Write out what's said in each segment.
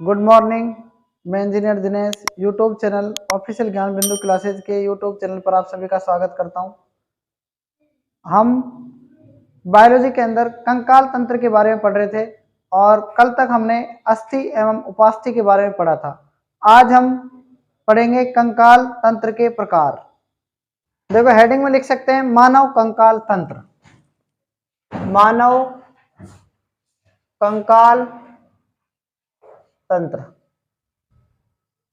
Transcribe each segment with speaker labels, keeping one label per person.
Speaker 1: Good morning. मैं engineer Dinesh YouTube channel official Gyan Bindu classes के YouTube channel पर आप सभी का स्वागत करता हूं। हम बायोलॉजी के अंदर कंकाल तंत्र के बारे में पढ़ रहे थे और कल तक हमने अस्थि एवं उपास्थि के बारे में पढ़ा था। आज हम पढ़ेंगे कंकाल तंत्र के प्रकार। देखो हेडिंग में लिख सकते हैं मानव कंकाल तंत्र। मानव कंकाल तंत्र।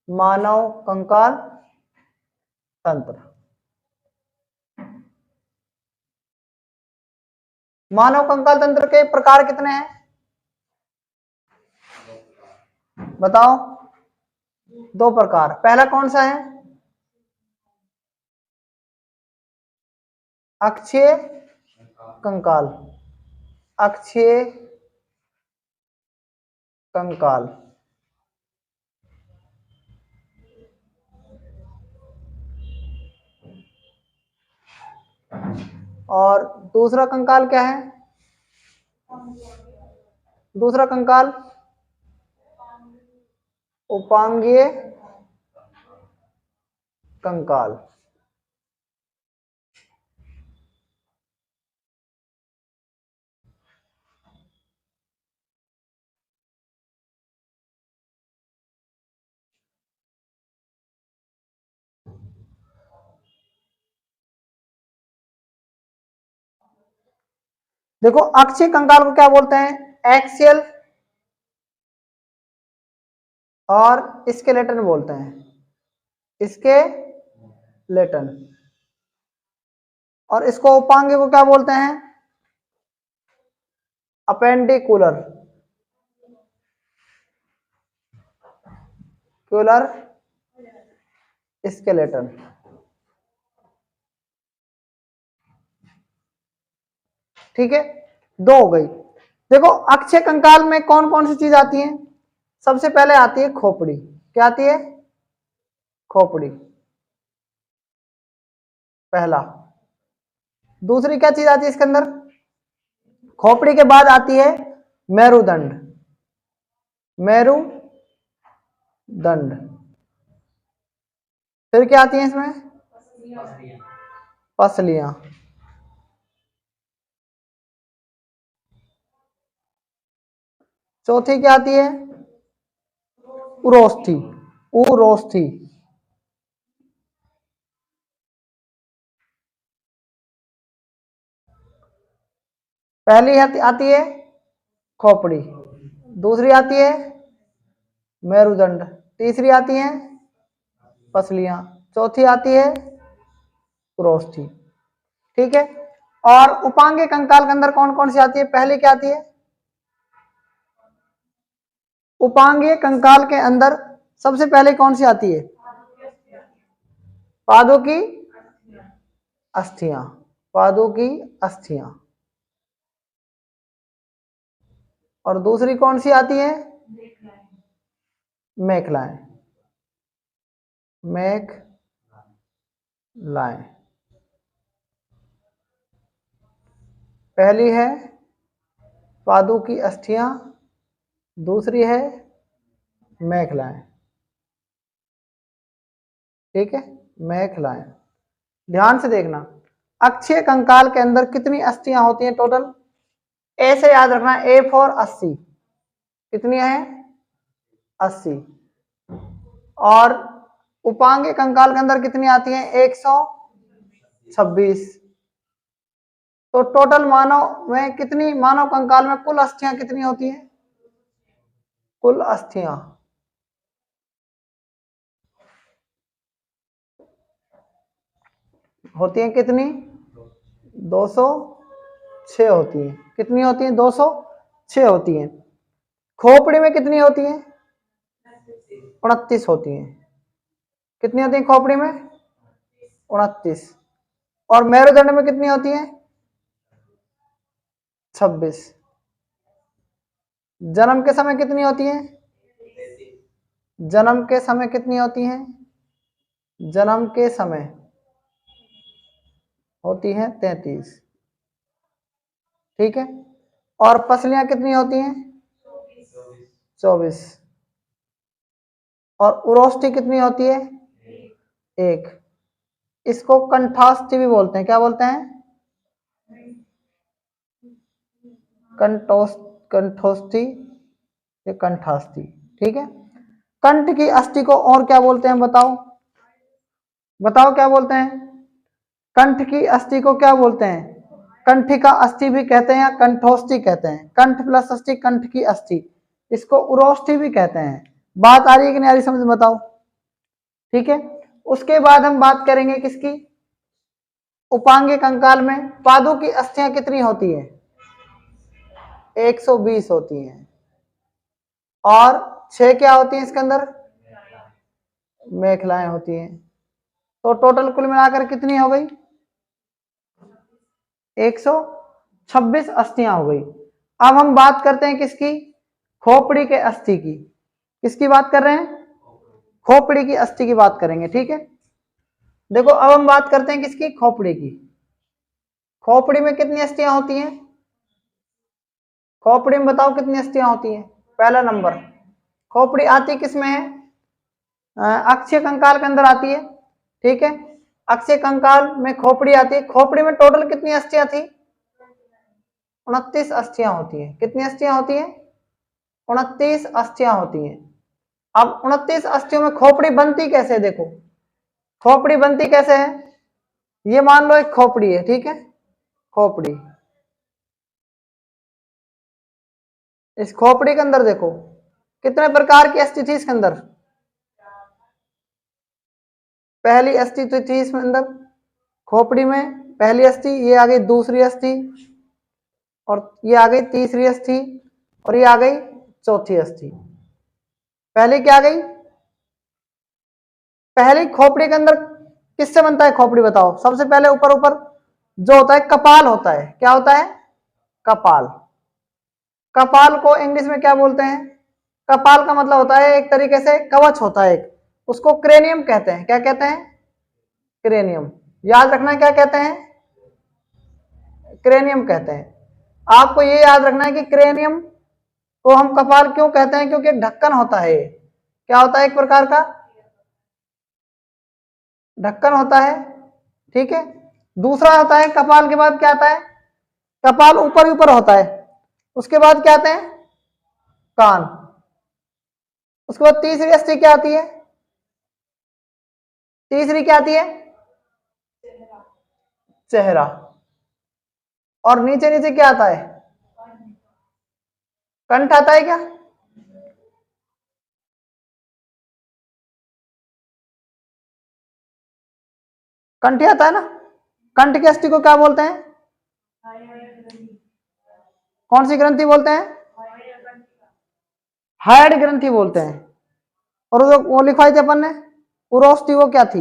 Speaker 1: मानव कंकाल तंत्र। मानव कंकाल तंत्र के प्रकार कितने हैं बताओ? दो प्रकार। पहला कौन सा है? अक्षीय कंकाल। अक्षीय कंकाल। और दूसरा कंकाल क्या है? दूसरा कंकाल उपांगीय कंकाल। देखो अक्षीय कंकाल को क्या बोलते हैं? एक्सियल और स्केलेटन बोलते हैं। स्केलेटन। और इसको उपांग को क्या बोलते हैं? अपेंडिकुलर। क्यूलर स्केलेटन। ठीक है, दो हो गई। देखो अक्षय कंकाल में कौन कौन सी चीज आती है? सबसे पहले आती है खोपड़ी। क्या आती है? खोपड़ी पहला। दूसरी क्या चीज आती है इसके अंदर? खोपड़ी के बाद आती है मेरुदंड। मेरुदंड। फिर क्या आती है इसमें? पसलियां। चौथी क्या आती है? उरोस्थी। उरोस्थी। पहली आती है खोपड़ी, दूसरी आती है मेरुदंड, तीसरी आती है पसलियां, चौथी आती है उरोस्थी। ठीक है। और उपांगे कंकाल के अंदर कौन कौन सी आती है? पहले क्या आती है? उपांगे कंकाल के अंदर सबसे पहले कौन सी आती है? पादों की अस्थियां। पादों की अस्थियां। और दूसरी कौन सी आती है? मेखलाएं। मेखलाएं। पहली है पादों की अस्थियां, दूसरी है मेखलाएं। ठीक है, मेखलाएं। ध्यान से देखना, अक्षीय कंकाल के अंदर कितनी अस्थियां होती हैं टोटल? ऐसे याद रखना, ए फॉर 80। कितनी है? 80। और उपांगे कंकाल के अंदर कितनी आती हैं? 126। तो टोटल मानव में कितनी, मानव कंकाल में कुल अस्थियां कितनी होती हैं? कुल अस्थियां होती हैं कितनी? 206 होती हैं। कितनी होती हैं? 206 होती हैं। खोपड़ी में कितनी होती हैं? 29 होती हैं। कितनी होती हैं खोपड़ी में? 29। और मेरुदंड में कितनी होती हैं? 26। जन्म के समय कितनी होती हैं? जन्म के समय कितनी होती हैं? जन्म के समय होती हैं 33। ठीक है। और पसलियां कितनी होती हैं? 24। और उरोष्ठी कितनी होती है? एक। इसको कंठास्थी भी बोलते हैं। क्या बोलते हैं? कंठोस्थी या कंठास्थी। ठीक है। कंठ की अस्थि को और क्या बोलते हैं बताओ? बताओ क्या बोलते हैं? कंठ की अस्थि को क्या बोलते हैं? कंठिका अस्थि भी कहते हैं या कंठोस्थी कहते हैं। कंठ प्लस अस्थि कंठ की अस्थि, इसको उरोष्ठी भी कहते हैं। बात आ रही है कि नहीं आ रही समझ में बताओ? ठीक है। उसके बाद हम बात करेंगे किसकी? उपांगे कंकाल में पादों की अस्थियां कितनी होती है? 120 होती हैं। और 6 क्या होती हैं इसके अंदर? मेखलाएं होती हैं। तो टोटल कुल मिलाकर कितनी हो गई? 126 अस्थियां हो गई। अब हम बात करते हैं किसकी? खोपड़ी के अस्थि की। किसकी बात कर रहे हैं? खोपड़ी की अस्थि की बात करेंगे। ठीक है। देखो अब हम बात करते हैं किसकी? खोपड़ी की। खोपड़ी में कितनी अस्थियां होती हैं? खोपड़ी में बताओ कितनी अस्थियां होती हैं? पहला नंबर, खोपड़ी आती किस में है? अक्षीय कंकाल के अंदर आती है। ठीक है। अक्षीय कंकाल में खोपड़ी आती है। खोपड़ी में टोटल कितनी अस्थियां थी? 29 अस्थियां होती हैं। कितनी अस्थियां होती हैं? 29 अस्थियां होती हैं। अब 29 अस्थियों में खोपड़ी बनती कैसे है? देखो खोपड़ी बनती कैसे है। ये मान लो एक खोपड़ी है। ठीक है। खोपड़ी, इस खोपड़ी के अंदर देखो कितने प्रकार की अस्थि थी इसके अंदर। पहली अस्थि तो थी इसमें अंदर खोपड़ी में, पहली अस्थि, ये आ गई दूसरी अस्थि, और ये आ गई तीसरी अस्थि, और ये आ गई चौथी अस्थि। पहले क्या आ गई? पहली खोपड़ी के अंदर किससे बनता है खोपड़ी बताओ? सबसे पहले ऊपर ऊपर जो होता है कपाल होता है। क्या होता है? कपाल। कपाल को इंग्लिश में क्या बोलते हैं? कपाल का मतलब होता है एक तरीके से कवच होता है एक, उसको क्रेनियम कहते हैं। क्या कहते हैं? क्रेनियम। याद रखना क्या कहते हैं? क्रेनियम कहते हैं। आपको ये याद रखना है कि क्रेनियम को हम कपाल क्यों कहते हैं? क्योंकि एक ढक्कन होता है। क्या होता है? एक प्रकार का ढक्कन होता है। ठीक है। दूसरा होता है कपाल के बाद क्या आता है? कपाल ऊपर ही ऊपर होता है। उसके बाद क्या आते हैं? कान। उसके बाद तीसरी अस्थि क्या आती है? तीसरी क्या आती है? चेहरा। और नीचे नीचे क्या आता है? कंठ आता है क्या? कंठ आता है ना। कंठ की अस्थि को क्या बोलते हैं? कौन सी ग्रंथि बोलते हैं? हाइड ग्रंथि बोलते हैं। और वो लिखवाई थी अपन ने उरोस्थि, वो क्या थी?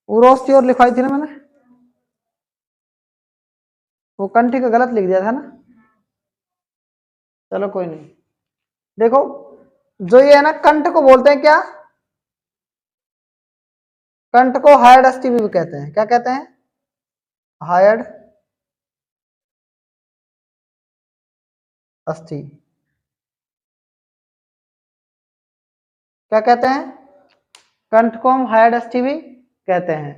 Speaker 1: उरोस्थि और लिखवाई थी ना मैंने, वो कंठी का गलत लिख दिया था ना। चलो कोई नहीं। देखो जो ये है ना, कंठ को बोलते हैं क्या? कंठ को हायर्ड अस्थि भी कहते हैं। क्या कहते हैं? हायर्ड अस्थि। क्या कहते हैं? कंठ को हम हायर्ड अस्थि भी कहते हैं।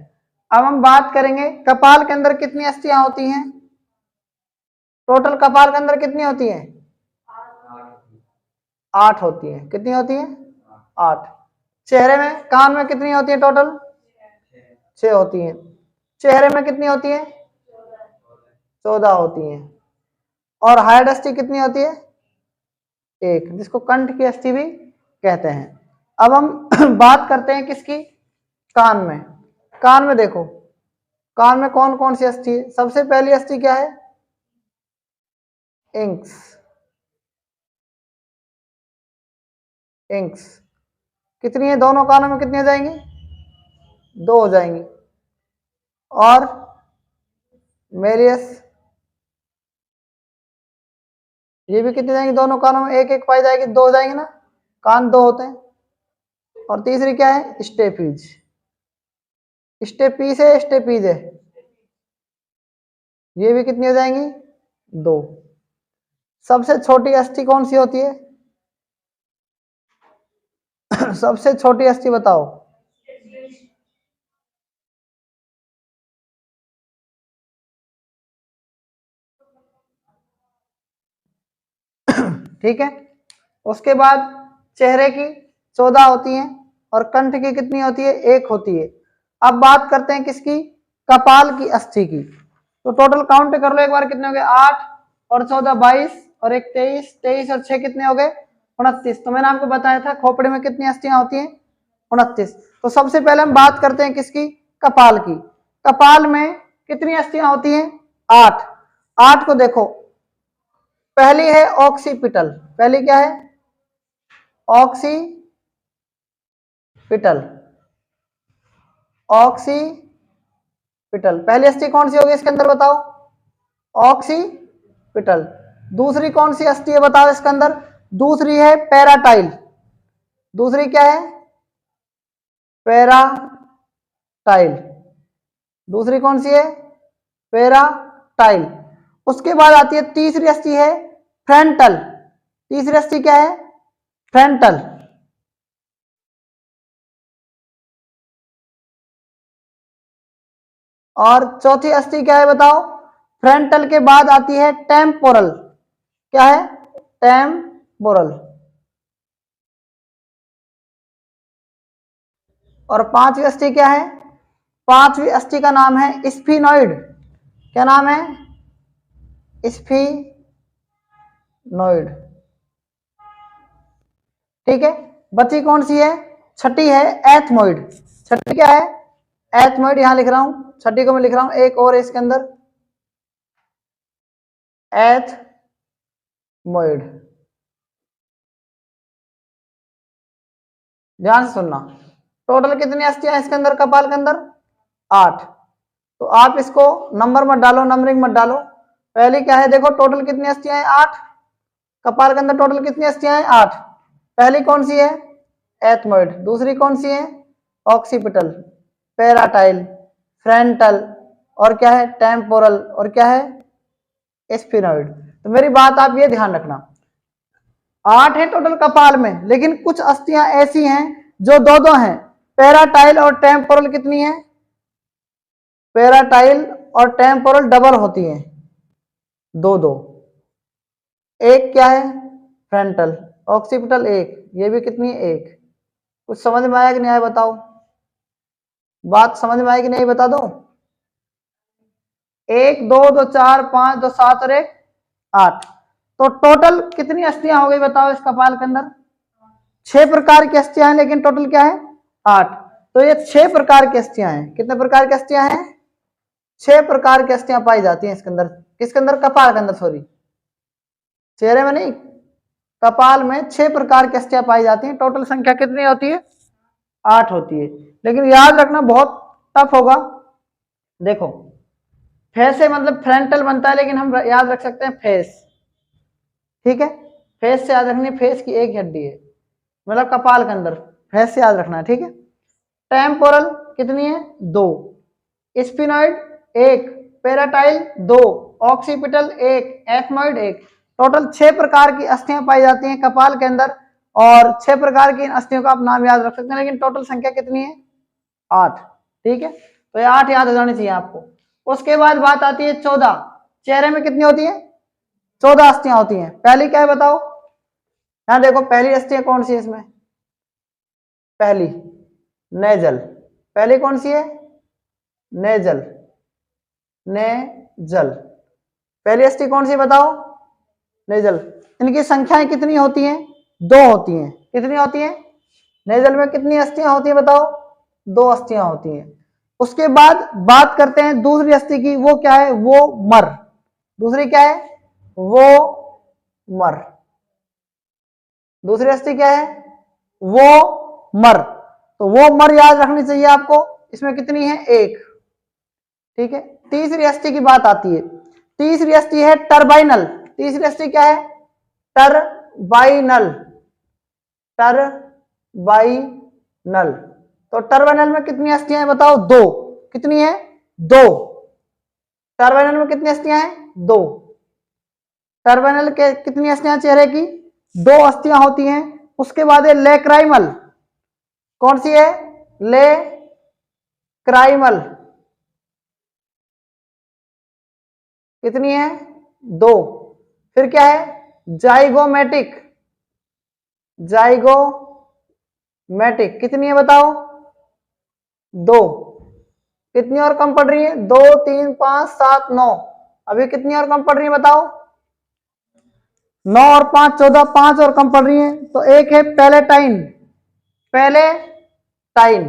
Speaker 1: अब हम बात करेंगे कपाल के अंदर कितनी अस्थियां होती हैं? टोटल कपाल के अंदर कितनी होती हैं? 8 होती हैं। कितनी होती हैं? 8। चेहरे में, कान में कितनी होती है टोटल? 6 होती हैं। चेहरे में कितनी होती है? 14 होती हैं। और हायर्ड अस्थि कितनी होती है? 1, जिसको कंठ की अस्थि भी कहते हैं। अब हम बात करते हैं किसकी? कान में। कान में देखो कान में कौन कौन सी अस्थि है? सबसे पहली अस्थि क्या है? इंक्स। इंक्स कितनी है? दोनों कानों में कितनी हो जाएंगी? 2 हो जाएंगी। और मेरियस, ये भी कितनी जाएंगी? दोनों कानों में एक एक पाई जाएगी, 2 हो जाएंगे ना, कान 2 होते हैं। और तीसरी क्या है? स्टेपीज। स्टेपीज है, स्टेपीज है, ये भी कितनी हो जाएंगी? 2। सबसे छोटी अस्थि कौन सी होती है? सबसे छोटी अस्थि बताओ। ठीक है। उसके बाद चेहरे की 14 होती हैं और कंठ की कितनी होती है? 1 होती है। अब बात करते हैं किसकी? कपाल की अस्थि की। तो टोटल काउंट कर लो एक बार, कितने हो गए? 8 और 14 22 और एक 23, 23 और 6 कितने हो गए? 29। तो मैंने आपको बताया था खोपड़ी में कितनी अस्थियां होती हैं? 29। तो सबसे पहले हम बात करते हैं किसकी? कपाल की। कपाल में कितनी अस्थियां होती हैं? 8। 8 को देखो, पहली है ऑक्सीपिटल। पहली क्या है? ऑक्सीपिटल। ऑक्सीपिटल पहली अस्थि कौन सी होगी इसके अंदर बताओ? ऑक्सीपिटल। दूसरी कौन सी अस्थि है बताओ इसके अंदर? दूसरी है पैराटाइल। दूसरी क्या है? पैराटाइल। दूसरी कौन सी है? पैराटाइल। उसके बाद आती है तीसरी अस्थि है फ्रंटल। तीसरी अस्थि क्या है? फ्रंटल। और चौथी अस्थि क्या है बताओ? फ्रंटल के बाद आती है टेम्पोरल। क्या है? टेम्पोरल। और पांचवी अस्थि क्या है? पांचवी अस्थि का नाम है स्फिनोइड। क्या नाम है? स्फिनोइड। ठीक है। बची कौन सी है? छठी है एथमोइड। छठी क्या है? एथमोइड। यहां लिख रहा हूं, छठी को मैं लिख रहा हूं, एक और इसके अंदर एथमोइड। ध्यान से सुनना। टोटल कितनी अस्थियां हैं इसके अंदर? कपाल के अंदर 8। तो आप इसको नंबर मत डालो, नंबरिंग मत डालो। पहले क्या है देखो, टोटल कितनी अस्थियां हैं? 8। कपाल के अंदर टोटल कितनी अस्थियां हैं? 8। पहली कौन सी है? एथमोइड। दूसरी कौन सी है? ऑक्सीपिटल, पैराटाइल, फ्रंटल, और क्या है? टेम्पोरल, और क्या है? स्फिनोइड। तो मेरी बात आप ये ध्यान रखना, 8 है टोटल कपाल में, लेकिन कुछ अस्थियां ऐसी हैं जो दो दो हैं। पैराटाइल और टेम्पोरल कितनी है? पैराटाइल और टेम्पोरल डबल होती हैं, 2 2। एक क्या है? फ्रंटल। ऑक्सीपिटल 1। ये भी कितनी है? 1। कुछ समझ में आया कि नहीं आया बताओ? बात समझ में आएगी नहीं? बता दो। 1 2 2 4 5 2 7 और 1 8। तो टोटल कितनी अस्थियां हो गई बताओ इस कपाल के अंदर? 6 प्रकार की अस्थियां हैं, लेकिन टोटल क्या है? 8। तो ये 6 प्रकार की अस्थियां हैं। कितने प्रकार की अस्थियां हैं? 6 प्रकार की अस्थियां पाई जाती हैं इसके अंदर। किसके अंदर? कपाल के अंदर, सॉरी, चेहरे में नहीं, कपाल में 6 प्रकार की अस्थियां पाई जाती हैं। टोटल संख्या कितनी होती है? 8 होती है। लेकिन याद रखना बहुत टफ होगा। देखो, फेस से मतलब फ्रंटल बनता है, लेकिन हम याद रख सकते हैं फेस। ठीक है, फेस से याद रखनी, फेस की एक हड्डी है, मतलब कपाल के अंदर, फेस से याद रखना है। ठीक है। टेम्पोरल कितनी है? 2। स्पिनॉइड 1। पैराटाइल 2। ऑक्सीपिटल 1। एथमोइड 1। टोटल 6 प्रकार की अस्थियां पाई जाती हैं कपाल के अंदर, और 6 प्रकार की इन अस्थियों का आप नाम याद रख सकते हैं, लेकिन टोटल संख्या कितनी है? 8। ठीक है, तो ये 8 याद हो जानी चाहिए आपको। उसके बाद बात आती है 14। चेहरे में कितनी होती है? 14 अस्थियां होती हैं। पहली क्या है बताओ? यहां देखो, पहली अस्थियां कौन सी है इसमें? पहली नेजल। पहली कौन सी है? नेजल। नेजल। पहली अस्थि कौन सी बताओ? नेजल। इनकी संख्याएं कितनी होती हैं? 2 होती हैं। कितनी होती हैं? नेजल में कितनी अस्थियां होती हैं बताओ? 2 अस्थियां होती हैं। उसके बाद बात करते हैं दूसरी अस्थि की। वो क्या है? वो मर। दूसरी क्या है? वो मर। दूसरी अस्थि क्या है? वो मर। तो वो मर याद रखनी चाहिए आपको। इसमें कितनी है? 1। ठीक है। तीसरी अस्थि की बात आती है। तीसरी अस्थि है टर्बाइनल। तीसरी अस्थि क्या है? टर्बाइनल। टर्बाइनल। तो टर्बाइनल में कितनी अस्थियां हैं बताओ? 2। कितनी है? 2। टर्बाइनल में कितनी अस्थियां हैं? 2। टर्मिनल के कितनी अस्थियां चेहरे की? 2 अस्थियां होती हैं। उसके बाद है लेक्राइमल, कौन सी है? लेक्राइमल, कितनी है? 2। फिर क्या है? जाइगोमेटिक, जाइगोमेटिक कितनी है बताओ? 2। कितनी और कम पड़ रही है? 2 3 5 7 9, अभी कितनी और कम पड़ रही है बताओ? 9 और 5 14, 5 और कम पड़ रही है। तो एक है पैलेटाइन, पैलेटाइन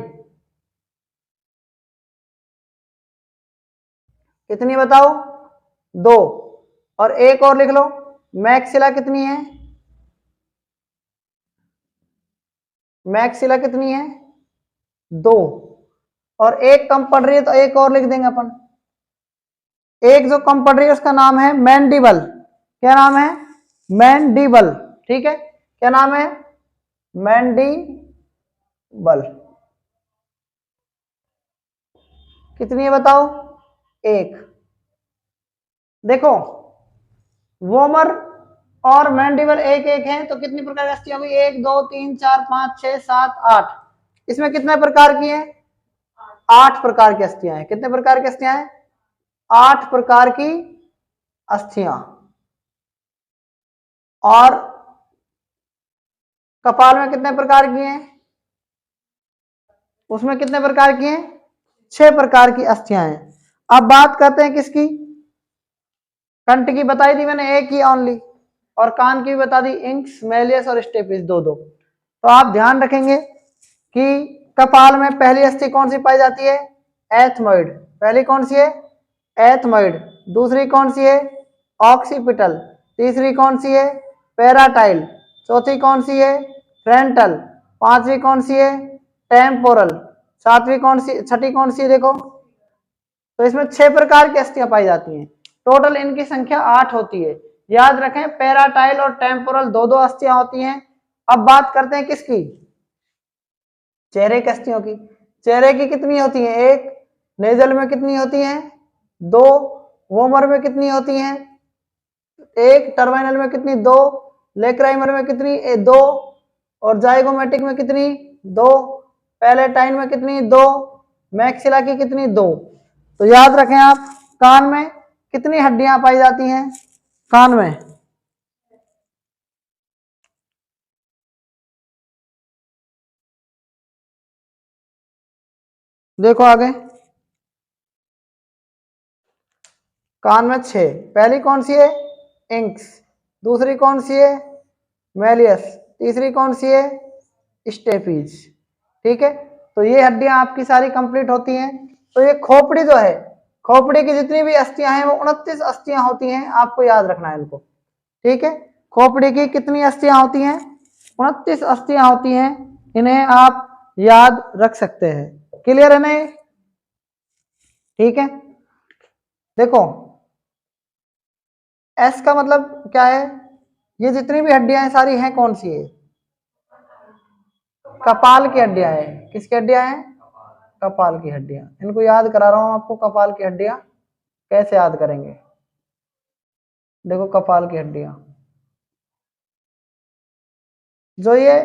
Speaker 1: कितनी बताओ? 2। और एक और लिख लो, मैक्सिला कितनी है? मैक्सिला कितनी है? 2। और एक कम पड़ रही है तो एक और लिख देंगे अपन। एक जो कम पड़ रही है उसका नाम है मैंडिबल। क्या नाम है? मैंडिबल। ठीक है, क्या नाम है? मैंडिबल। कितनी है बताओ? 1। देखो वोमर और मैंडिबल एक एक हैं तो कितनी प्रकार की अस्थियां हुई? 1 2 3 4 5 6 7 8। इसमें कितने प्रकार की हैं? 8 प्रकार की अस्थियां हैं। कितने प्रकार की अस्थियां हैं? 8 प्रकार की अस्थियां। और कपाल में कितने प्रकार की हैं? उसमें कितने प्रकार की हैं? 6 प्रकार की अस्थियां हैं। अब बात करते हैं किसकी? कंठ की बताई थी मैंने, एक ही ओनली। और कान की भी बता दी, इंक्स, मैलियस और स्टेपिस, 2 तो आप ध्यान रखेंगे कि कपाल में पहली अस्थि कौन सी पाई जाती है? एथमोइड। पहली कौन सी है? एथमोइड। दूसरी कौन सी है? ऑक्सीपिटल। तीसरी कौन सी है? पैराटाइल। चौथी कौन सी है? फ्रंटल। पांचवी कौन सी है? टेम्पोरल। सातवीं कौन सी? छठी कौन सी है देखो? तो इसमें 6 प्रकार की अस्थियां पाई जाती हैं। टोटल इनकी संख्या 8 होती है। याद रखें, पैराटाइल और टेम्पोरल 2 अस्थियां होती हैं। अब बात करते हैं किसकी? चेहरे की अस्थियों की। चेहरे की कितनी होती है? 1। नेजल में कितनी होती है? 2। वोमर में कितनी होती है? 1। टर्मिनल में कितनी? 2। लेक्राइमर में कितनी? 2। और जाइगोमेटिक में कितनी? 2। पैलेटाइन में कितनी? 2। मैक्सिला की कितनी? 2। तो याद रखें आप, कान में कितनी हड्डियां पाई जाती हैं? कान में देखो आगे, कान में 6। पहली कौन सी है? इंक्स। दूसरी कौन सी है? मैलियस। तीसरी कौन सी है? स्टेपीज। ठीक है, तो ये हड्डियां आपकी सारी कंप्लीट होती हैं। तो ये खोपड़ी जो है, खोपड़ी की जितनी भी अस्थियां हैं वो 29 अस्थियां होती हैं, आपको याद रखना है इनको। ठीक है, खोपड़ी की कितनी अस्थियां होती हैं? 29 अस्थियां होती हैं, इन्हें आप याद रख सकते हैं। क्लियर है ना ये? ठीक है, देखो एस का मतलब क्या है? ये जितनी भी हड्डियां हैं सारी हैं कौन सी है? कपाल की हड्डियां हैं। किसकी हड्डियां हैं? कपाल की हड्डियां। इनको याद करा रहा हूं आपको, कपाल की हड्डियां कैसे याद करेंगे। देखो कपाल की हड्डियां, जो ये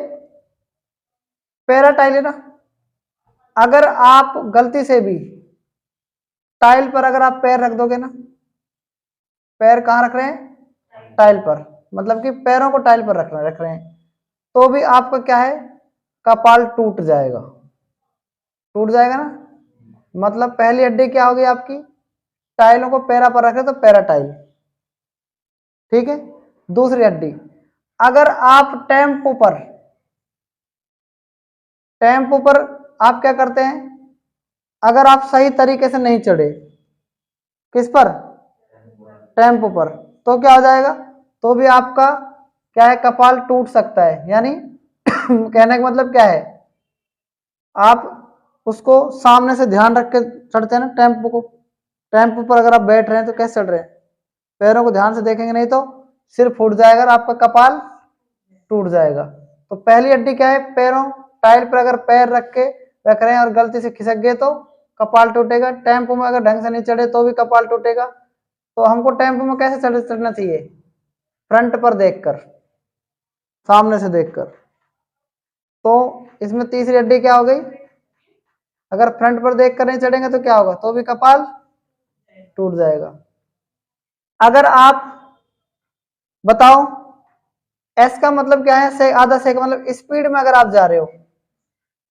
Speaker 1: पैराटाइल है ना, अगर आप गलती से भी टाइल पर अगर आप पैर रख दोगे ना, पैर कहाँ रख रहे हैं? टाइल पर, मतलब कि पैरों को टाइल पर रख रहे हैं, तो भी आपका क्या है? कपाल टूट जाएगा। टूट जाएगा ना, मतलब पहली हड्डी क्या होगी आपकी? टाइलों को पैरा पर रखे तो पैराटाइल। ठीक है, दूसरी हड्डी, अगर आप टेम्पो पर आप क्या करते हैं? अगर आप सही तरीके से नहीं चढ़े, किस पर? टेम्पो पर, तो क्या हो जाएगा? तो भी आपका क्या है? कपाल टूट सकता है। यानी कहने का मतलब क्या है? आप उसको सामने से ध्यान रख के चढ़ते हैं ना टेम्पो को। टेम्पो पर अगर आप बैठ रहे हैं तो कैसे चढ़ रहे हैं? पैरों को ध्यान से देखेंगे, नहीं तो सिर फूट जाएगा और आपका कपाल टूट जाएगा। तो पहली हड्डी क्या है? पैरों, टाइल पर अगर पैर रख रहे हैं और गलती से खिसक गए तो कपाल टूटेगा। टेम्पो में अगर ढंग से नहीं चढ़े तो भी कपाल टूटेगा। तो हमको टेम्पो में कैसे चढ़ना चाहिए? फ्रंट पर देखकर, सामने से देखकर। तो इसमें तीसरी हड्डी क्या हो गई, अगर फ्रंट पर देखकर नहीं चढ़ेंगे तो क्या होगा, तो भी कपाल टूट जाएगा। अगर आप बताओ एस का मतलब क्या है, से आधा से का मतलब स्पीड में अगर आप जा रहे हो,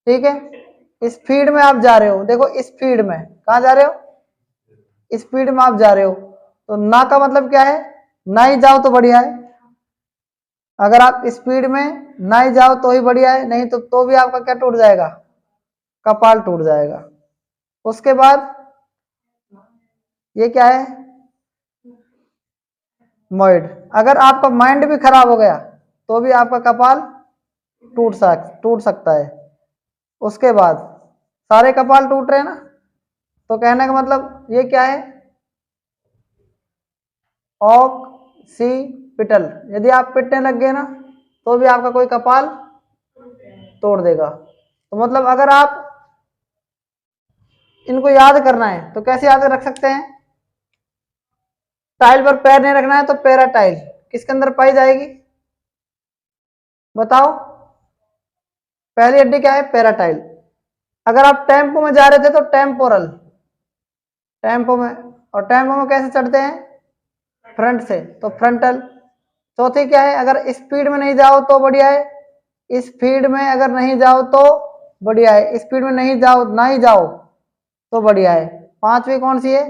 Speaker 1: ठीक है, स्पीड में आप जा रहे हो, देखो स्पीड में कहा जा रहे हो, स्पीड में आप जा रहे हो, तो ना का मतलब क्या है, ना ही जाओ तो बढ़िया है। अगर आप स्पीड में ना ही जाओ तो ही बढ़िया है, नहीं तो भी आपका क्या टूट जाएगा, कपाल टूट जाएगा। उसके बाद ये क्या है, मॉइड। अगर आपका माइंड भी खराब हो गया तो भी आपका कपाल टूट सकता है। उसके बाद सारे कपाल टूट रहे हैं ना, तो कहने का मतलब ये क्या है, ऑक्सीपिटल। यदि आप पिटने लग गए ना तो भी आपका कोई कपाल तोड़ देगा। तो मतलब अगर आप इनको याद करना है तो कैसे याद रख सकते हैं, टाइल पर पैर नहीं रखना है तो पैरा टाइल किसके अंदर पाई जाएगी, बताओ, पहली हड्डी क्या है, पैराटाइल। अगर आप टेम्पो में जा रहे थे तो टेम्पोरल, टेम्पो में, और टेम्पो में कैसे चढ़ते हैं, फ्रंट से, तो फ्रंटल। चौथी क्या है, अगर स्पीड में नहीं जाओ तो बढ़िया है, स्पीड में अगर नहीं जाओ तो बढ़िया है, स्पीड में नहीं जाओ, ना ही जाओ तो बढ़िया है। पांचवी कौन सी है,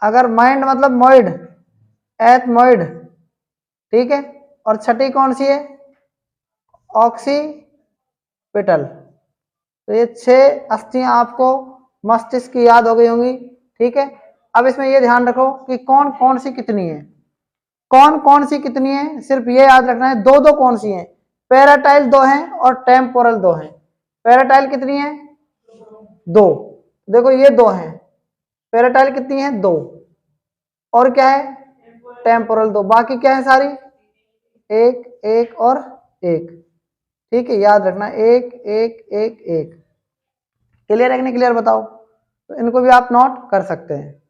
Speaker 1: अगर माइंड मतलब मॉइड, एथमॉइड, ठीक है। और छठी कौन सी है, ऑक्सीपिटल। तो ये 6 अस्थियां आपको मस्तिष्क की याद हो गई होंगी, ठीक है। अब इसमें ये ध्यान रखो कि कौन कौन सी कितनी है, कौन कौन सी कितनी है, सिर्फ ये याद रखना है, दो दो कौन सी है, पैराटाइल 2 हैं और टेम्पोरल 2 हैं। पैराटाइल कितनी है, 2, देखो ये 2 हैं, पैराटाइल कितनी है, 2, और क्या है, टेम्पोरल 2, बाकी क्या है सारी, 1 1 और 1, ठीक है, याद रखना 1 1 1 1। क्लियर है कि नहीं क्लियर, बताओ। तो इनको भी आप नोट कर सकते हैं।